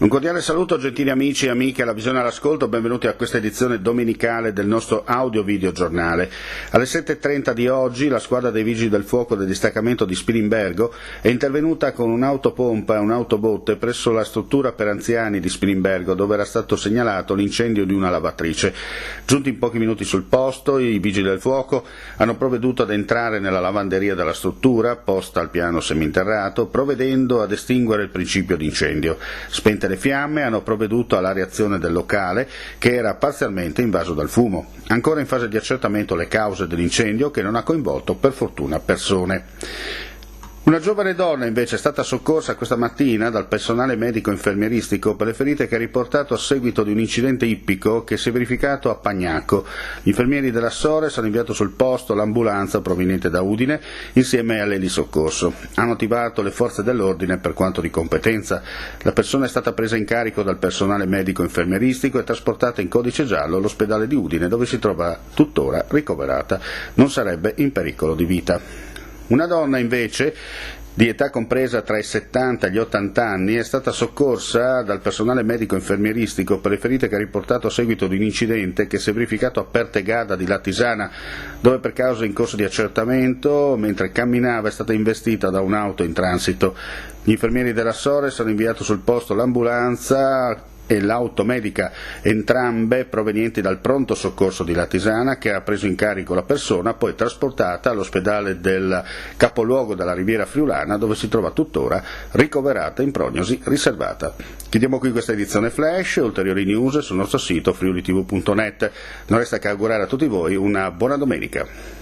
Un cordiale saluto gentili amici e amiche alla visione e all'ascolto, benvenuti a questa edizione domenicale del nostro audio-video giornale. Alle 7.30 di oggi la squadra dei Vigili del Fuoco del distaccamento di Spilimbergo è intervenuta con un'autopompa e un'autobotte presso la struttura per anziani di Spilimbergo, dove era stato segnalato l'incendio di una lavatrice. Giunti in pochi minuti sul posto, i Vigili del Fuoco hanno provveduto ad entrare nella lavanderia della struttura, posta al piano seminterrato, provvedendo ad estinguere il principio di incendio. Spente le fiamme, hanno provveduto alla reazione del locale, che era parzialmente invaso dal fumo. Ancora in fase di accertamento le cause dell'incendio, che non ha coinvolto per fortuna persone. Una giovane donna invece è stata soccorsa questa mattina dal personale medico-infermieristico per le ferite che ha riportato a seguito di un incidente ippico che si è verificato a Pagnacco. Gli infermieri della Sores hanno inviato sul posto l'ambulanza proveniente da Udine insieme all'elisoccorso. Hanno attivato le forze dell'ordine per quanto di competenza. La persona è stata presa in carico dal personale medico-infermieristico e trasportata in codice giallo all'ospedale di Udine, dove si trova tuttora ricoverata. Non sarebbe in pericolo di vita. Una donna invece, di età compresa tra i 70 e gli 80 anni, è stata soccorsa dal personale medico-infermieristico per le ferite che ha riportato a seguito di un incidente che si è verificato a Pertegada di Latisana, dove per causa in corso di accertamento, mentre camminava, è stata investita da un'auto in transito. Gli infermieri della Sores hanno inviato sul posto l'ambulanza e l'auto medica, entrambe provenienti dal pronto soccorso di Latisana, che ha preso in carico la persona, poi trasportata all'ospedale del capoluogo della Riviera Friulana, dove si trova tuttora ricoverata in prognosi riservata. Chiudiamo qui questa edizione flash, ulteriori news sul nostro sito friulitv.net. Non resta che augurare a tutti voi una buona domenica.